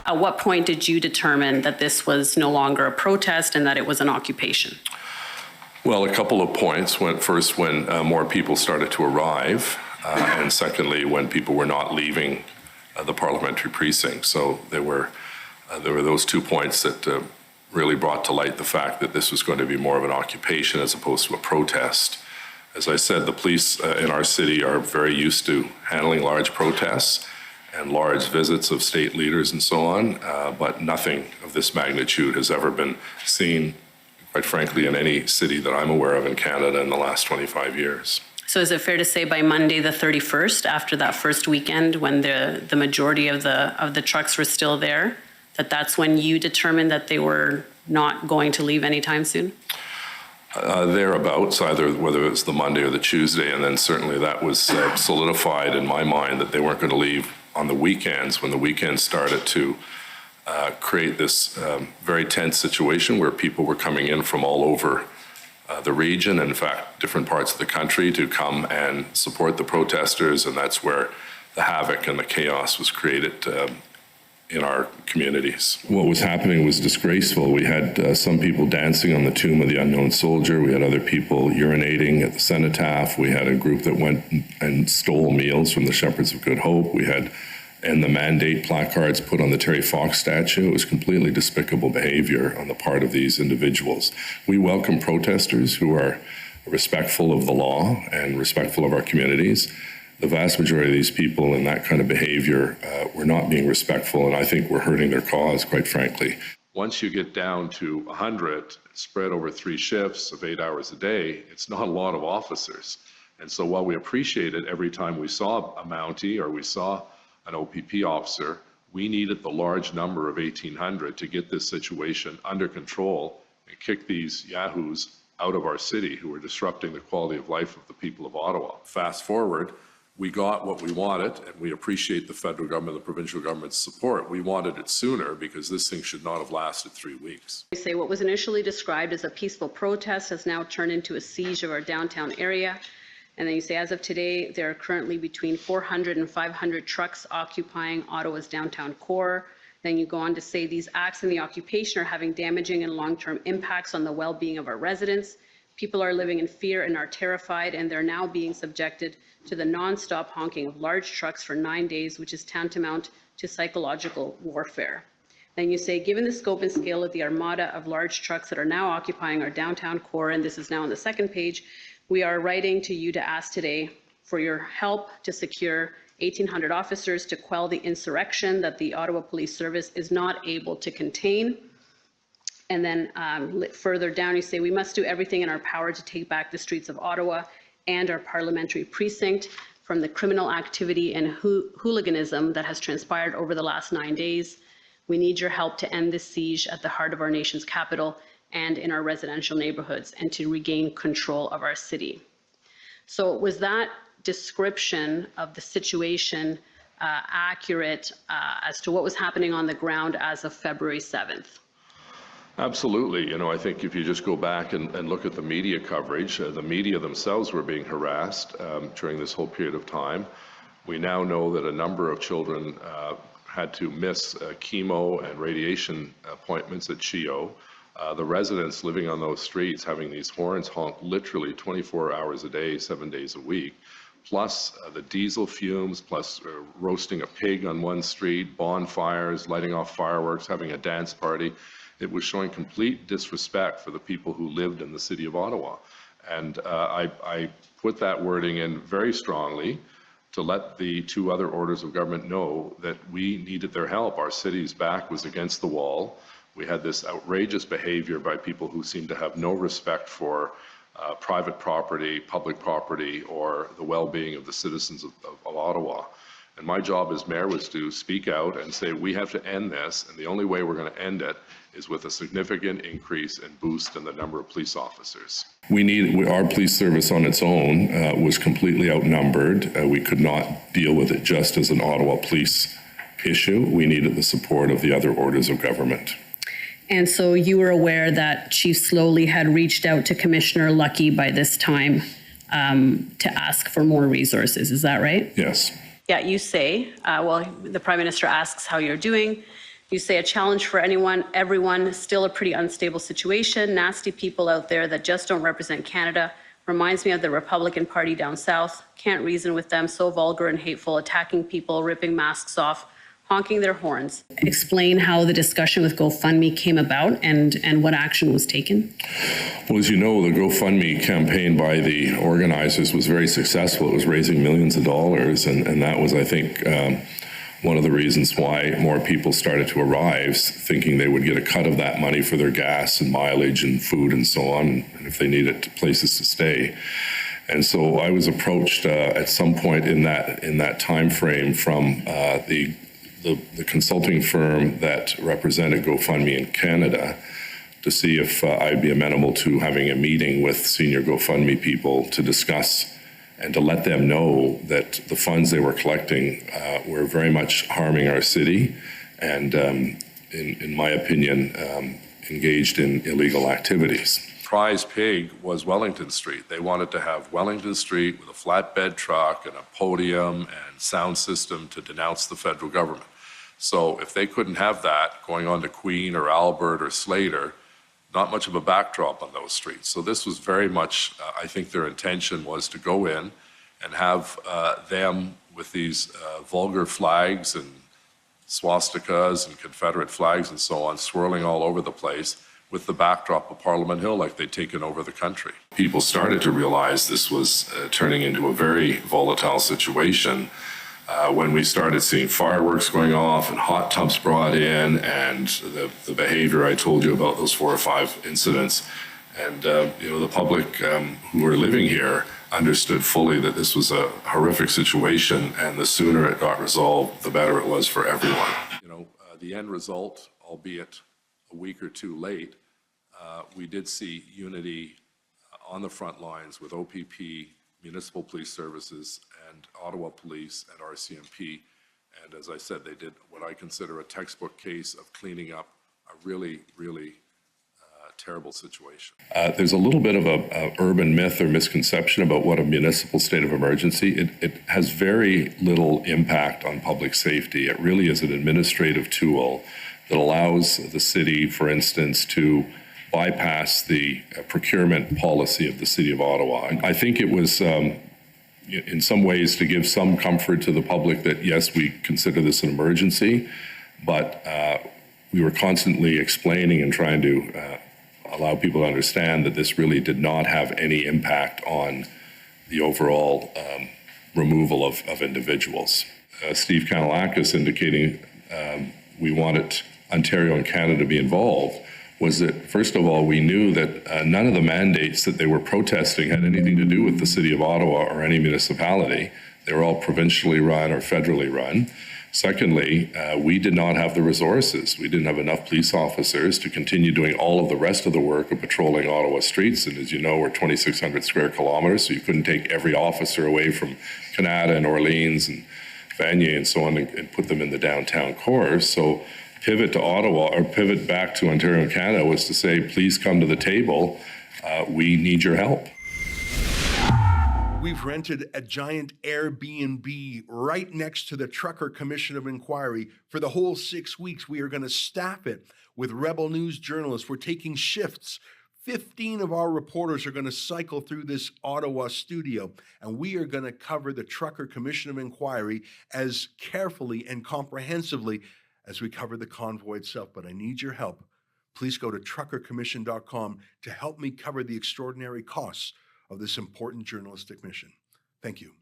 At what point did you determine that this was no longer a protest and that it was an occupation? Well, a couple of points. First, when more people started to arrive, and secondly, when people were not leaving the parliamentary precinct. So there were those 2 points that really brought to light the fact that this was going to be more of an occupation as opposed to a protest. As I said, the police in our city are very used to handling large protests and large visits of state leaders and so on, but nothing of this magnitude has ever been seen, quite frankly, in any city that I'm aware of in Canada in the last 25 years. So is it fair to say by Monday the 31st, after that first weekend when the majority of the trucks were still there, that's when you determined that they were not going to leave anytime soon? Thereabouts, whether it was the Monday or the Tuesday, and then certainly that was solidified in my mind that they weren't going to leave on the weekends, when the weekends started to create this very tense situation where people were coming in from all over the region, and in fact, different parts of the country to come and support the protesters, and that's where the havoc and the chaos was created in our communities. What was happening was disgraceful. We had some people dancing on the tomb of the unknown soldier. We had other people urinating at the cenotaph. We had a group that went and stole meals from the Shepherds of Good Hope. We had the mandate placards put on the Terry Fox statue. It was completely despicable behavior on the part of these individuals. We welcome protesters who are respectful of the law and respectful of our communities. The vast majority of these people in that kind of behavior were not being respectful, and I think we're hurting their cause, quite frankly. Once you get down to 100 spread over 3 shifts of 8 hours a day, it's not a lot of officers. And so while we appreciate it every time we saw a Mountie or we saw an OPP officer, we needed the large number of 1,800 to get this situation under control and kick these yahoos out of our city who were disrupting the quality of life of the people of Ottawa. Fast forward, we got what we wanted, and we appreciate the federal government, the provincial government's support. We wanted it sooner because this thing should not have lasted 3 weeks. They say what was initially described as a peaceful protest has now turned into a siege of our downtown area. And then you say, as of today, there are currently between 400 and 500 trucks occupying Ottawa's downtown core. Then you go on to say these acts in the occupation are having damaging and long-term impacts on the well-being of our residents. People are living in fear and are terrified, and they're now being subjected to the non-stop honking of large trucks for 9 days, which is tantamount to psychological warfare. Then you say, given the scope and scale of the armada of large trucks that are now occupying our downtown core, and this is now on the second page, we are writing to you to ask today for your help to secure 1,800 officers to quell the insurrection that the Ottawa Police Service is not able to contain. And then further down, you say, we must do everything in our power to take back the streets of Ottawa and our parliamentary precinct from the criminal activity and hooliganism that has transpired over the last 9 days. We need your help to end this siege at the heart of our nation's capital and in our residential neighborhoods, and to regain control of our city. So was that description of the situation accurate as to what was happening on the ground as of February 7th? Absolutely. You know, I think if you just go back and look at the media coverage, the media themselves were being harassed during this whole period of time. We now know that a number of children had to miss chemo and radiation appointments at CHEO. The residents living on those streets having these horns honked literally 24 hours a day, 7 days a week, plus the diesel fumes, plus roasting a pig on one street, bonfires, lighting off fireworks, having a dance party. It was showing complete disrespect for the people who lived in the city of Ottawa. And I put that wording in very strongly to let the 2 other orders of government know that we needed their help. Our city's back was against the wall. We had this outrageous behavior by people who seemed to have no respect for private property, public property, or the well-being of the citizens of Ottawa. And my job as mayor was to speak out and say, we have to end this, and the only way we're going to end it is with a significant increase and boost in the number of police officers. Our police service on its own was completely outnumbered. We could not deal with it just as an Ottawa police issue. We needed the support of the other orders of government. And so you were aware that Chief Slowly had reached out to Commissioner Lucky by this time to ask for more resources. Is that right? Yes. Yeah, you say, well, the Prime Minister asks how you're doing. You say a challenge for everyone, still a pretty unstable situation, nasty people out there that just don't represent Canada. Reminds me of the Republican Party down south. Can't reason with them, so vulgar and hateful, attacking people, ripping masks off, honking their horns. Explain how the discussion with GoFundMe came about and what action was taken. Well, as you know, the GoFundMe campaign by the organizers was very successful. It was raising millions of dollars, and that was, I think, one of the reasons why more people started to arrive, thinking they would get a cut of that money for their gas and mileage and food and so on, and if they needed places to stay. And so I was approached at some point in that time frame from the consulting firm that represented GoFundMe in Canada to see if I'd be amenable to having a meeting with senior GoFundMe people to discuss and to let them know that the funds they were collecting were very much harming our city and, in my opinion, engaged in illegal activities. Prize pig was Wellington Street. They wanted to have Wellington Street with a flatbed truck and a podium and sound system to denounce the federal government. So if they couldn't have that going on to Queen or Albert or Slater, not much of a backdrop on those streets. So this was very much, I think their intention was to go in and have them with these vulgar flags and swastikas and Confederate flags and so on swirling all over the place with the backdrop of Parliament Hill like they'd taken over the country. People started to realize this was turning into a very volatile situation when we started seeing fireworks going off and hot tubs brought in and the behavior I told you about, those 4 or 5 incidents. And, the public who were living here understood fully that this was a horrific situation, and the sooner it got resolved, the better it was for everyone. The end result, albeit a week or two late, we did see unity on the front lines with OPP, Municipal Police Services, and Ottawa Police and RCMP. And as I said, they did what I consider a textbook case of cleaning up a really, really terrible situation. There's a little bit of a urban myth or misconception about what a municipal state of emergency. It has very little impact on public safety. It really is an administrative tool that allows the city, for instance, to bypass the procurement policy of the City of Ottawa. I think it was, in some ways, to give some comfort to the public that, yes, we consider this an emergency, but we were constantly explaining and trying to allow people to understand that this really did not have any impact on the overall removal of individuals. Steve Kanalakis indicating we wanted Ontario and Canada to be involved was that, first of all, we knew that none of the mandates that they were protesting had anything to do with the City of Ottawa or any municipality. They were all provincially run or federally run. Secondly, we did not have the resources. We didn't have enough police officers to continue doing all of the rest of the work of patrolling Ottawa streets. And as you know, we're 2,600 square kilometers, so you couldn't take every officer away from Canada and Orleans and Vanier and so on and put them in the downtown core. So pivot to Ottawa or pivot back to Ontario and Canada was to say, please come to the table. We need your help. We've rented a giant Airbnb right next to the Trucker Commission of Inquiry for the whole 6 weeks. We are going to staff it with Rebel News journalists. We're taking shifts. 15 of our reporters are going to cycle through this Ottawa studio, and we are going to cover the Trucker Commission of Inquiry as carefully and comprehensively as we cover the convoy itself. But I need your help. Please go to truckercommission.com to help me cover the extraordinary costs of this important journalistic mission. Thank you.